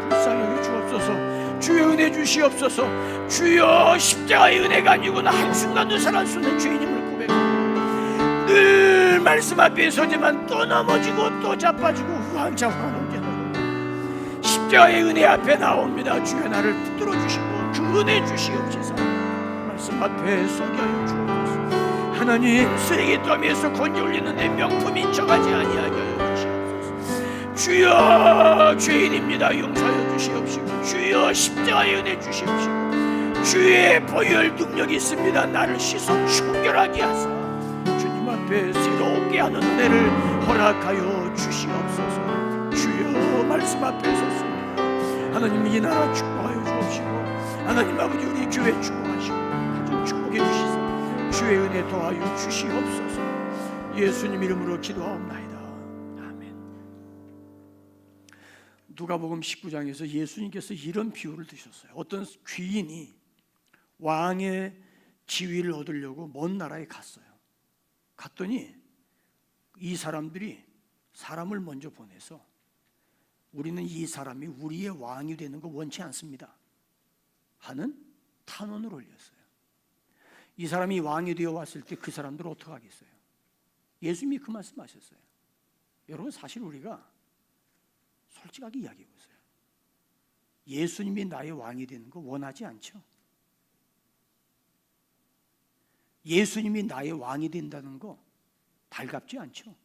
Speaker 1: 불쌍히 여겨 주옵소서. 주여 은혜 주시옵소서. 주여 십자가의 은혜가 아니고는 한순간도 살아날 수 없는 죄인임을 고백합니다. 늘 말씀 앞에 서지만 또 넘어지고 또 자빠지고 후한자후한 십자가의 은혜 앞에 나옵니다. 주여 나를 붙들어 주시고 그 은혜 주시옵소서. 말씀 앞에 서게 하여 주옵소서. 하나님 쓰레기 더미에서 건져 올리는데 명품인 척하지 아니하게 하여 주시옵소서. 주여 죄인입니다. 용서하여 주시옵시고 주여 십자가의 은혜 주시옵시고 주의 보혈 능력이 있습니다. 나를 씻어 충결하게 하사 주님 앞에 새롭게 하는 은혜를 허락하여 주시옵소서. 주여 말씀 앞에 섰습니다. 하나님 이 나라 축복하여 주옵시고 하나님 아버지, 우리 교회 축복하시고 가정 축복해 주시사 주의 은혜 더하여 주시옵소서. 예수님 이름으로 기도하옵나이다. 아멘. 누가복음 19장에서 예수님께서 이런 비유를 드셨어요. 어떤 귀인이 왕의 지위를 얻으려고 먼 나라에 갔어요. 갔더니 이 사람들이 사람을 먼저 보내서 우리는 이 사람이 우리의 왕이 되는 거 원치 않습니다 하는 탄원을 올렸어요. 이 사람이 왕이 되어 왔을 때 그 사람들은 어떻게 하겠어요? 예수님이 그 말씀하셨어요. 여러분, 사실 우리가 솔직하게 이야기해 보세요. 예수님이 나의 왕이 되는 거 원하지 않죠? 예수님이 나의 왕이 된다는 거 달갑지 않죠?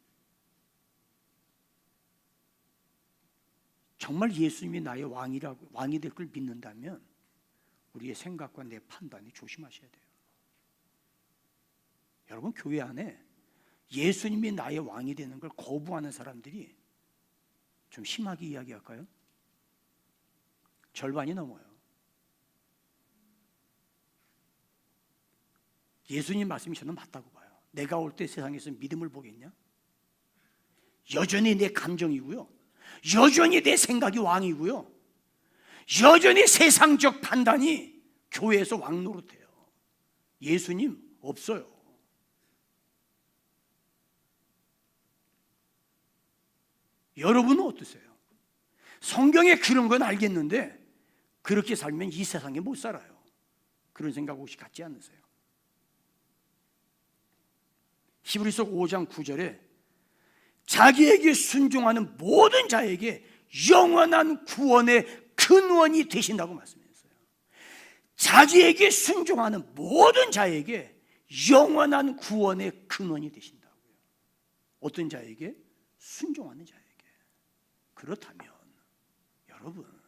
Speaker 1: 정말 예수님이 나의 왕이 될 걸 믿는다면 우리의 생각과 내 판단이 조심하셔야 돼요. 여러분, 교회 안에 예수님이 나의 왕이 되는 걸 거부하는 사람들이 좀 심하게 이야기할까요? 절반이 넘어요. 예수님 말씀이 저는 맞다고 봐요. 내가 올 때 세상에서 믿음을 보겠냐? 여전히 내 감정이고요, 여전히 내 생각이 왕이고요, 여전히 세상적 판단이 교회에서 왕 노릇해요. 예수님 없어요. 여러분은 어떠세요? 성경에 그런 건 알겠는데 그렇게 살면 이 세상에 못 살아요. 그런 생각 혹시 갖지 않으세요? 히브리서 5장 9절에 자기에게 순종하는 모든 자에게 영원한 구원의 근원이 되신다고 말씀했어요. 자기에게 순종하는 모든 자에게 영원한 구원의 근원이 되신다고요. 어떤 자에게? 순종하는 자에게. 그렇다면 여러분,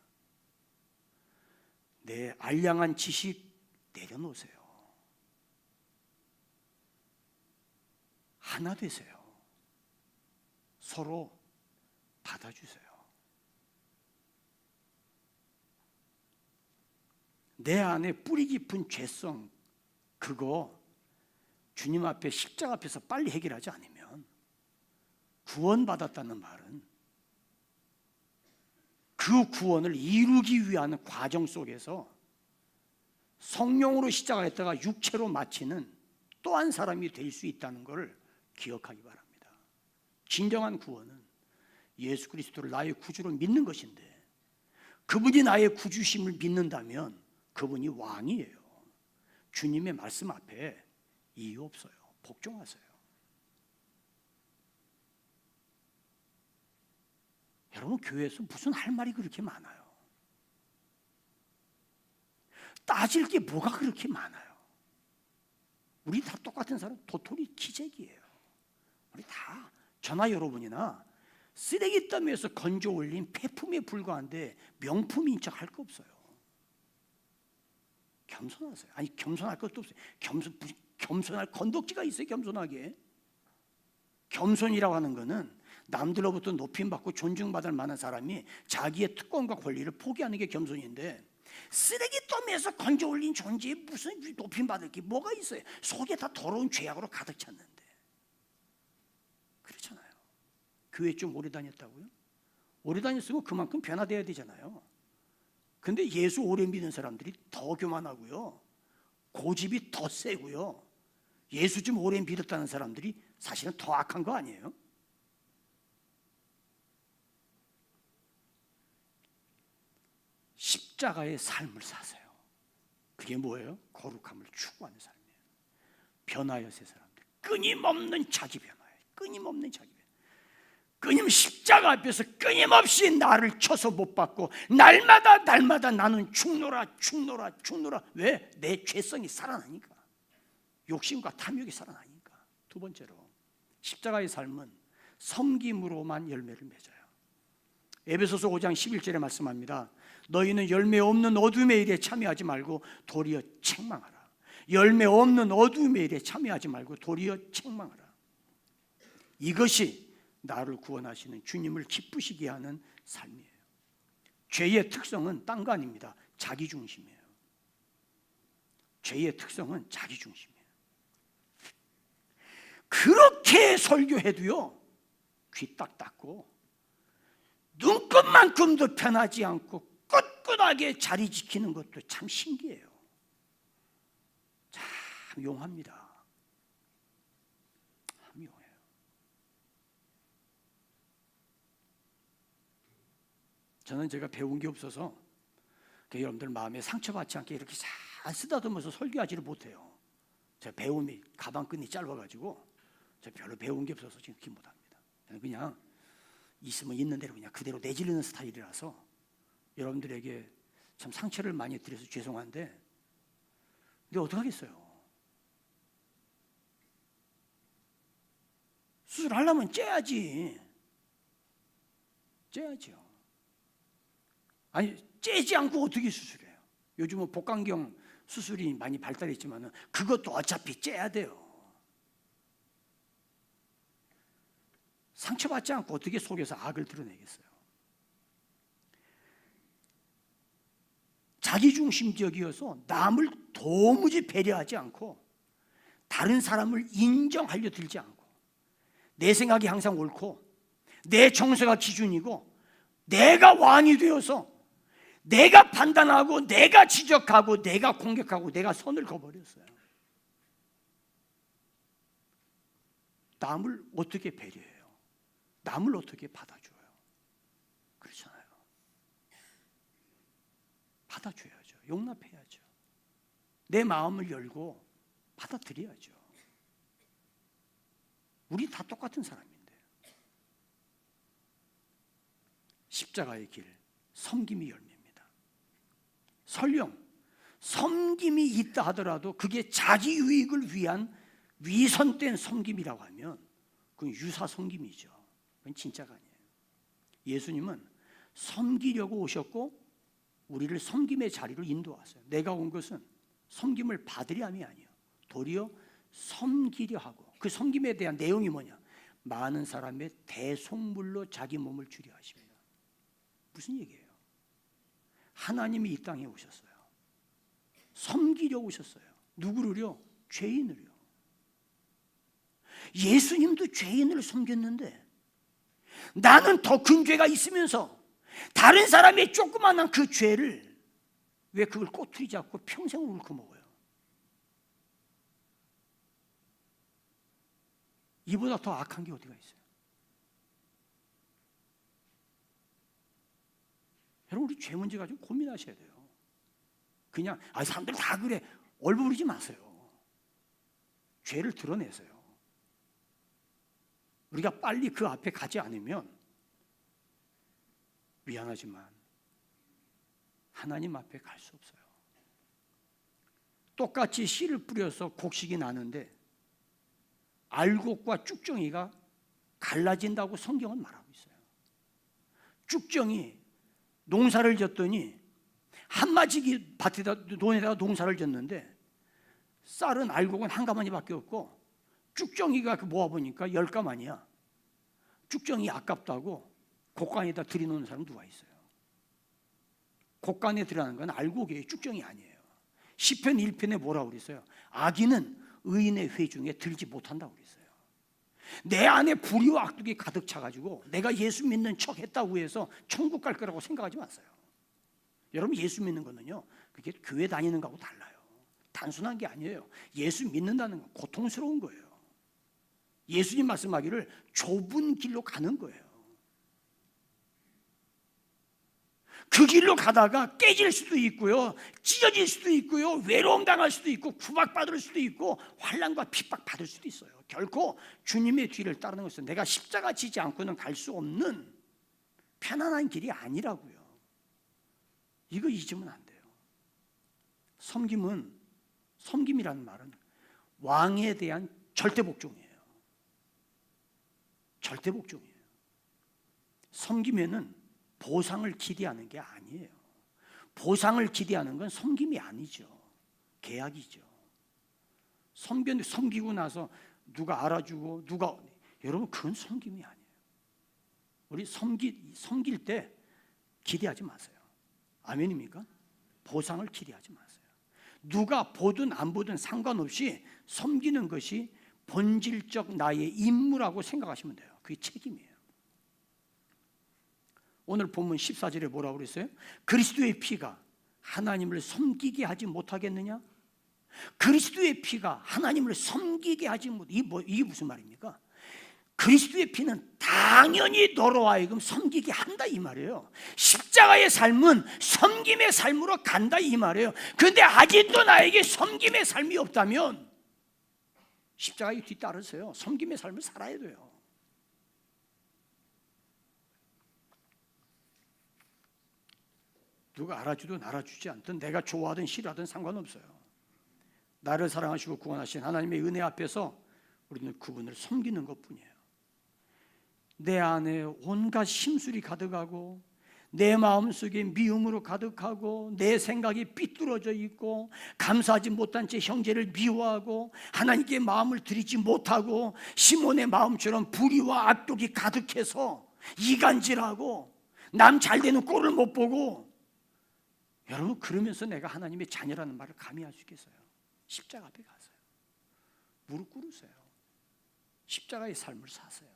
Speaker 1: 내 알량한 지식 내려놓으세요. 하나 되세요. 서로 받아주세요. 내 안에 뿌리 깊은 죄성, 그거 주님 앞에, 십자가 앞에서 빨리 해결하지 않으면 구원받았다는 말은 그 구원을 이루기 위한 과정 속에서 성령으로 시작했다가 육체로 마치는 또 한 사람이 될 수 있다는 것을 기억하기 바랍니다. 진정한 구원은 예수 그리스도를 나의 구주로 믿는 것인데, 그분이 나의 구주심을 믿는다면 그분이 왕이에요. 주님의 말씀 앞에 이유 없어요. 복종하세요. 여러분, 교회에서 무슨 할 말이 그렇게 많아요? 따질 게 뭐가 그렇게 많아요? 우리 다 똑같은 사람, 도토리 기재기예요. 우리 다 저나 여러분이나 쓰레기 더미에서 건져 올린 폐품에 불과한데 명품인 척 할 거 없어요. 겸손하세요. 아니, 겸손할 것도 없어요. 겸손할 건덕지가 있어요. 겸손하게. 겸손이라고 하는 거는 남들로부터 높임받고 존중받을 만한 사람이 자기의 특권과 권리를 포기하는 게 겸손인데, 쓰레기 더미에서 건져 올린 존재에 무슨 높임받을 게 뭐가 있어요? 속에 다 더러운 죄악으로 가득 찼는데. 그렇잖아요. 교회 좀 오래 다녔다고요? 오래 다녔으면 그만큼 변화돼야 되잖아요. 근데 예수 오래 믿는 사람들이 더 교만하고요, 고집이 더 세고요, 예수 좀 오래 믿었다는 사람들이 사실은 더 악한 거 아니에요? 십자가의 삶을 사세요. 그게 뭐예요? 거룩함을 추구하는 삶이에요. 변화여 새 사람들. 끊임없는 자기 변화예요. 끊임없는 자기 변화. 십자가 앞에서 끊임없이 나를 쳐서 못 받고 날마다 나는 죽노라. 왜? 내 죄성이 살아나니까. 욕심과 탐욕이 살아나니까. 두 번째로, 십자가의 삶은 섬김으로만 열매를 맺어요. 에베소서 5장 11절에 말씀합니다. 너희는 열매 없는 어둠의 일에 참여하지 말고 도리어 책망하라. 열매 없는 어둠의 일에 참여하지 말고 도리어 책망하라. 이것이 나를 구원하시는 주님을 기쁘시게 하는 삶이에요. 죄의 특성은 딴 거 아닙니다. 자기 중심이에요. 죄의 특성은 자기중심이에요. 그렇게 설교해도요, 귀 딱 닫고 눈꽃만큼도 편하지 않고 꿋꿋하게 자리 지키는 것도 참 신기해요. 참 용합니다. 참 용해요. 저는 제가 배운 게 없어서 여러분들 마음에 상처받지 않게 이렇게 잘 쓰다듬어서 설교하지를 못해요. 제가 배움이 가방끈이 짧아가지고 제가 별로 배운 게 없어서 지금 기 못합니다. 저는 그냥 있으면 있는 대로 그냥 그대로 내지르는 스타일이라서 여러분들에게 참 상처를 많이 드려서 죄송한데, 근데 어떡하겠어요? 수술하려면 째야지. 째야죠. 아니, 째지 않고 어떻게 수술해요? 요즘은 복강경 수술이 많이 발달했지만 그것도 어차피 째야 돼요. 상처받지 않고 어떻게 속에서 악을 드러내겠어요? 자기중심적이어서 남을 도무지 배려하지 않고 다른 사람을 인정하려 들지 않고 내 생각이 항상 옳고 내 정서가 기준이고 내가 왕이 되어서 내가 판단하고 내가 지적하고 내가 공격하고 내가 선을 그어버렸어요. 남을 어떻게 배려해요? 남을 어떻게 받아줘요? 그렇잖아요. 받아줘야죠. 용납해야죠. 내 마음을 열고 받아들여야죠. 우리 다 똑같은 사람인데. 십자가의 길, 섬김이 열매입니다. 설령 섬김이 있다 하더라도 그게 자기 유익을 위한 위선된 섬김이라고 하면 그건 유사 섬김이죠. 그건 진짜가 아니에요. 예수님은 섬기려고 오셨고 우리를 섬김의 자리로 인도하세요. 내가 온 것은 섬김을 받으려 함이 아니에요. 도리어 섬기려 하고, 그 섬김에 대한 내용이 뭐냐? 많은 사람의 대속물로 자기 몸을 주려 하십니다. 무슨 얘기예요? 하나님이 이 땅에 오셨어요. 섬기려 오셨어요. 누구를요? 죄인을요. 예수님도 죄인을 섬겼는데 나는 더 큰 죄가 있으면서 다른 사람의 조그마한 그 죄를 왜 그걸 꼬투리 잡고 평생을 앓고 먹어요? 이보다 더 악한 게 어디가 있어요? 여러분, 우리 죄 문제 가지고 고민하셔야 돼요. 그냥 사람들 다 그래 얼버무리지 마세요. 죄를 드러내세요. 우리가 빨리 그 앞에 가지 않으면 미안하지만 하나님 앞에 갈 수 없어요. 똑같이 씨를 뿌려서 곡식이 나는데 알곡과 쭉정이가 갈라진다고 성경은 말하고 있어요. 쭉정이 농사를 졌더니 한마지기 밭에다 논에다가 농사를 졌는데 쌀은 알곡은 한 가마니밖에 없고 쭉정이가 모아보니까 10가마니야. 쭉정이 아깝다고 곡간에다 들여놓는 사람 누가 있어요? 곡간에 들어가는 건 알곡이에요. 쭉정이 아니에요. 시편 1편에 뭐라고 그랬어요? 악인은 의인의 회중에 들지 못한다고 그랬어요. 내 안에 불의와 악독이 가득 차가지고 내가 예수 믿는 척 했다고 해서 천국 갈 거라고 생각하지 마세요. 여러분, 예수 믿는 거는요, 그게 교회 다니는 거하고 달라요. 단순한 게 아니에요. 예수 믿는다는 건 고통스러운 거예요. 예수님 말씀하기를 좁은 길로 가는 거예요. 그 길로 가다가 깨질 수도 있고요, 찢어질 수도 있고요, 외로움 당할 수도 있고, 구박받을 수도 있고, 환난과 핍박 받을 수도 있어요. 결코 주님의 뒤를 따르는 것은 내가 십자가 지지 않고는 갈 수 없는 편안한 길이 아니라고요. 이거 잊으면 안 돼요. 섬김이라는 말은 왕에 대한 절대 복종이에요. 절대 복종이에요. 섬김에는 보상을 기대하는 게 아니에요. 보상을 기대하는 건 섬김이 아니죠. 계약이죠. 섬기고 나서 누가 알아주고 여러분, 그건 섬김이 아니에요. 우리 섬길 때 기대하지 마세요. 아멘입니까? 보상을 기대하지 마세요. 누가 보든 안 보든 상관없이 섬기는 것이 본질적 나의 임무라고 생각하시면 돼요. 그게 책임이에요. 오늘 본문 14절에 뭐라고 그랬어요? 그리스도의 피가 하나님을 섬기게 하지 못하겠느냐? 그리스도의 피가 하나님을 섬기게 하지 못. 이게 무슨 말입니까? 그리스도의 피는 당연히 너로 하여금 섬기게 한다 이 말이에요. 십자가의 삶은 섬김의 삶으로 간다 이 말이에요. 그런데 아직도 나에게 섬김의 삶이 없다면 십자가에 뒤따르세요. 섬김의 삶을 살아야 돼요. 누가 알아주든 알아주지 않든 내가 좋아하든 싫어하든 상관없어요. 나를 사랑하시고 구원하신 하나님의 은혜 앞에서 우리는 그분을 섬기는 것뿐이에요. 내 안에 온갖 심술이 가득하고 내 마음속에 미움으로 가득하고 내 생각이 삐뚤어져 있고 감사하지 못한 채 형제를 미워하고 하나님께 마음을 드리지 못하고 시몬의 마음처럼 불의와 악독이 가득해서 이간질하고 남 잘되는 꼴을 못 보고, 여러분 그러면서 내가 하나님의 자녀라는 말을 감히 할 수 있겠어요? 십자가 앞에 가세요. 무릎 꿇으세요. 십자가의 삶을 사세요.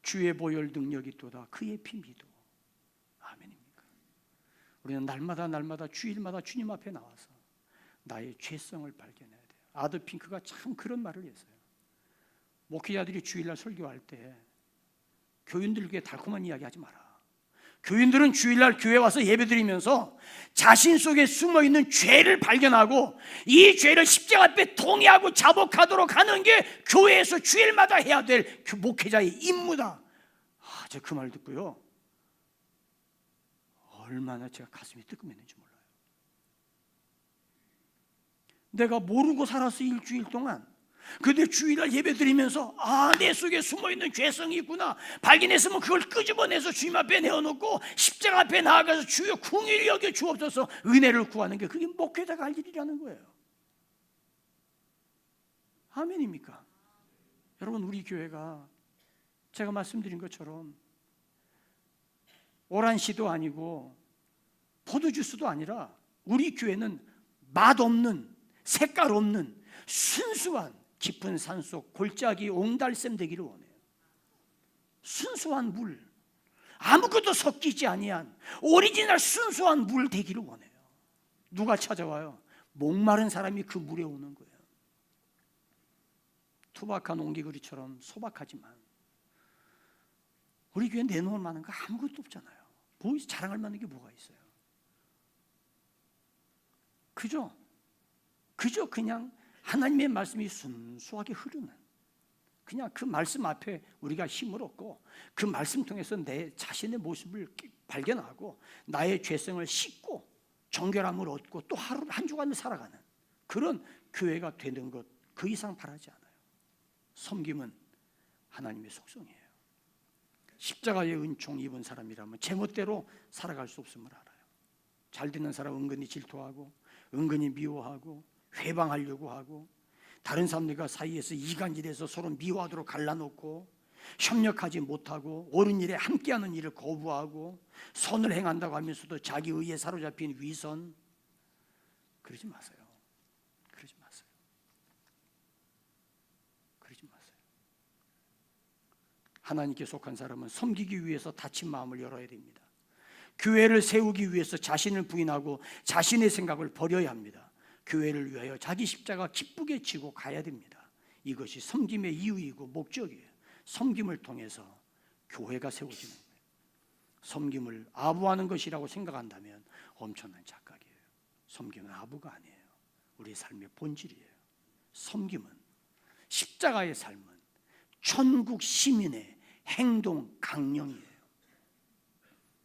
Speaker 1: 주의 보혈 능력이 있도다. 그의 피 믿어. 아멘입니까? 우리는 날마다 주일마다 주님 앞에 나와서 나의 죄성을 발견해야 돼요. 아더 핑크가 참 그런 말을 했어요. 목회자들이 주일날 설교할 때 교인들에게 달콤한 이야기 하지 마라. 교인들은 주일날 교회 와서 예배드리면서 자신 속에 숨어있는 죄를 발견하고 이 죄를 십자가 앞에 통회하고 자복하도록 하는 게 교회에서 주일마다 해야 될 목회자의 임무다. 제가 그 말 듣고요, 얼마나 제가 가슴이 뜨끔했는지 몰라요. 내가 모르고 살았어 일주일 동안. 근데 주일날 예배드리면서 내 속에 숨어있는 죄성이 있구나 발견했으면 그걸 끄집어내서 주님 앞에 내어놓고 십자가 앞에 나아가서 주여 긍휼히 여겨 주옵소서 은혜를 구하는 게 그게 목회자가 할 일이라는 거예요. 아멘입니까? 여러분 우리 교회가 제가 말씀드린 것처럼 오란시도 아니고 포도주스도 아니라 우리 교회는 맛없는 색깔 없는 순수한 깊은 산속 골짜기 옹달샘 되기를 원해요. 순수한 물, 아무것도 섞이지 아니한 오리지널 순수한 물 되기를 원해요. 누가 찾아와요? 목마른 사람이 그 물에 오는 거예요. 투박한 옹기거리처럼 소박하지만 우리 교회 내놓을 만한 거 아무것도 없잖아요. 뭐 자랑할 만한 게 뭐가 있어요? 그저 그냥 하나님의 말씀이 순수하게 흐르는, 그냥 그 말씀 앞에 우리가 힘을 얻고 그 말씀 통해서 내 자신의 모습을 발견하고 나의 죄성을 씻고 정결함을 얻고 또 하루 한 주간을 살아가는 그런 교회가 되는 것, 그 이상 바라지 않아요. 섬김은 하나님의 속성이에요. 십자가의 은총 입은 사람이라면 제멋대로 살아갈 수 없음을 알아요. 잘 되는 사람 은근히 질투하고 은근히 미워하고 회방하려고 하고 다른 사람들과 사이에서 이간질해서 서로 미워하도록 갈라놓고 협력하지 못하고 옳은 일에 함께하는 일을 거부하고 선을 행한다고 하면서도 자기 의에 사로잡힌 위선, 그러지 마세요. 그러지 마세요. 그러지 마세요. 하나님께 속한 사람은 섬기기 위해서 닫힌 마음을 열어야 됩니다. 교회를 세우기 위해서 자신을 부인하고 자신의 생각을 버려야 합니다. 교회를 위하여 자기 십자가 기쁘게 지고 가야 됩니다. 이것이 섬김의 이유이고 목적이에요. 섬김을 통해서 교회가 세워지는 거예요. 섬김을 아부하는 것이라고 생각한다면 엄청난 착각이에요. 섬김은 아부가 아니에요. 우리의 삶의 본질이에요. 섬김은, 십자가의 삶은 천국 시민의 행동 강령이에요.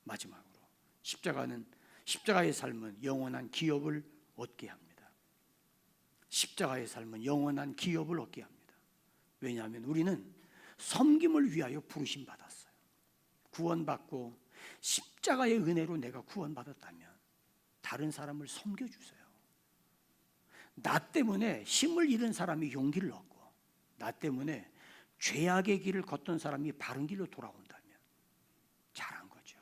Speaker 1: 마지막으로 십자가의 삶은 영원한 기업을 얻게 합니다. 십자가의 삶은 영원한 기업을 얻게 합니다. 왜냐하면 우리는 섬김을 위하여 부르심 받았어요. 구원받고 십자가의 은혜로 내가 구원받았다면 다른 사람을 섬겨주세요. 나 때문에 힘을 잃은 사람이 용기를 얻고 나 때문에 죄악의 길을 걷던 사람이 바른 길로 돌아온다면 잘한 거죠.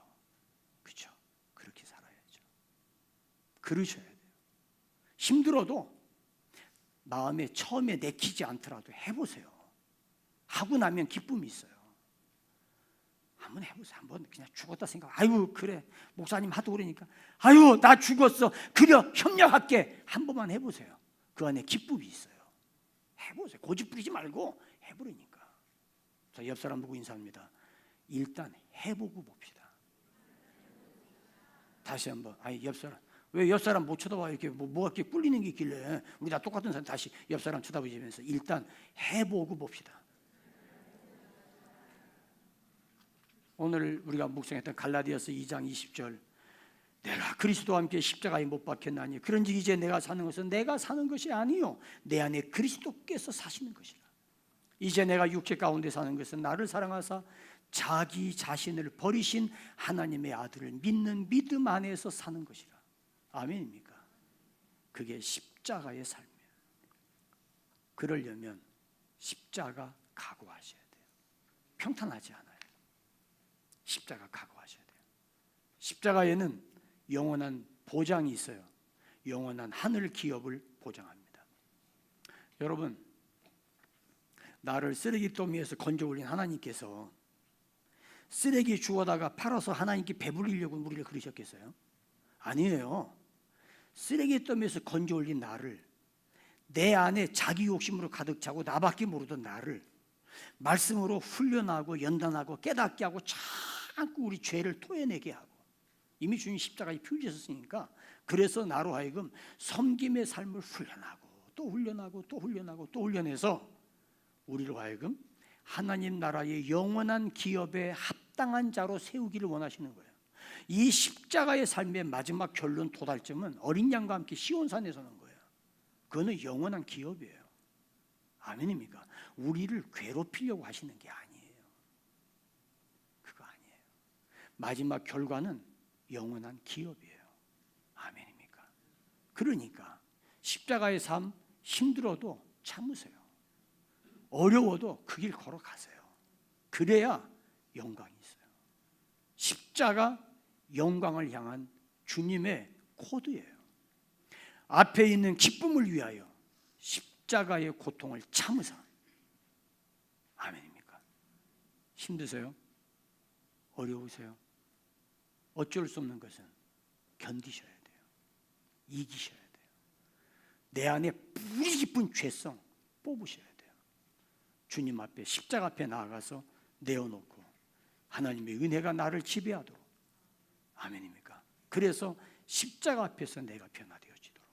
Speaker 1: 그렇죠? 그렇게 살아야죠. 그러셔야 돼요. 힘들어도 마음에 처음에 내키지 않더라도 해보세요. 하고 나면 기쁨이 있어요. 한번 해보세요. 한번 그냥 죽었다 생각. 아이고 그래 목사님 하도 그러니까 아이고 나 죽었어. 그래 협력할게. 한 번만 해보세요. 그 안에 기쁨이 있어요. 해보세요. 고집 부리지 말고 해보려니까. 자, 옆 사람 보고 인사합니다. 일단 해보고 봅시다. 다시 한번. 아니 옆 사람 왜 옆 사람 못 쳐다봐? 이렇게 뭐가 이렇게 꿀리는 게 있길래 우리 다 똑같은 사람. 다시 옆 사람 쳐다보시면서 일단 해보고 봅시다. 오늘 우리가 묵상했던 갈라디아서 2장 20절 내가 그리스도와 함께 십자가에 못 박혔나니 그런즉 이제 내가 사는 것은 내가 사는 것이 아니요 내 안에 그리스도께서 사시는 것이라. 이제 내가 육체 가운데 사는 것은 나를 사랑하사 자기 자신을 버리신 하나님의 아들을 믿는 믿음 안에서 사는 것이라. 아멘입니까? 그게 십자가의 삶이에요. 그러려면 십자가 각오하셔야 돼요. 평탄하지 않아요. 십자가 각오하셔야 돼요. 십자가에는 영원한 보장이 있어요. 영원한 하늘 기업을 보장합니다. 여러분, 나를 쓰레기더미에서 건져 올린 하나님께서 쓰레기 주워다가 팔아서 하나님께 배불리려고 우리를 그러셨겠어요? 아니에요. 쓰레기더미에서 건져 올린 나를, 내 안에 자기 욕심으로 가득 차고 나밖에 모르던 나를 말씀으로 훈련하고 연단하고 깨닫게 하고 자꾸 우리 죄를 토해내게 하고, 이미 주님 십자가에 표지하셨으니까 그래서 나로 하여금 섬김의 삶을 훈련하고 또 훈련하고 또 훈련하고 또 훈련해서 우리로 하여금 하나님 나라의 영원한 기업에 합당한 자로 세우기를 원하시는 거예요. 이 십자가의 삶의 마지막 결론 도달점은 어린 양과 함께 시온산에 서는 거예요. 그거는 영원한 기업이에요. 아멘입니까? 우리를 괴롭히려고 하시는 게 아니에요. 그거 아니에요. 마지막 결과는 영원한 기업이에요. 아멘입니까? 그러니까 십자가의 삶 힘들어도 참으세요. 어려워도 그 길 걸어가세요. 그래야 영광이 있어요. 십자가 영광을 향한 주님의 코드예요. 앞에 있는 기쁨을 위하여 십자가의 고통을 참으사. 아멘입니까? 힘드세요? 어려우세요? 어쩔 수 없는 것은 견디셔야 돼요. 이기셔야 돼요. 내 안에 뿌리 깊은 죄성 뽑으셔야 돼요. 주님 앞에 십자가 앞에 나아가서 내어놓고 하나님의 은혜가 나를 지배하도록. 아멘입니까? 그래서 십자가 앞에서 내가 변화되어지도록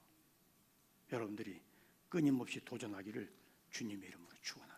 Speaker 1: 여러분들이 끊임없이 도전하기를 주님의 이름으로 축원합니다.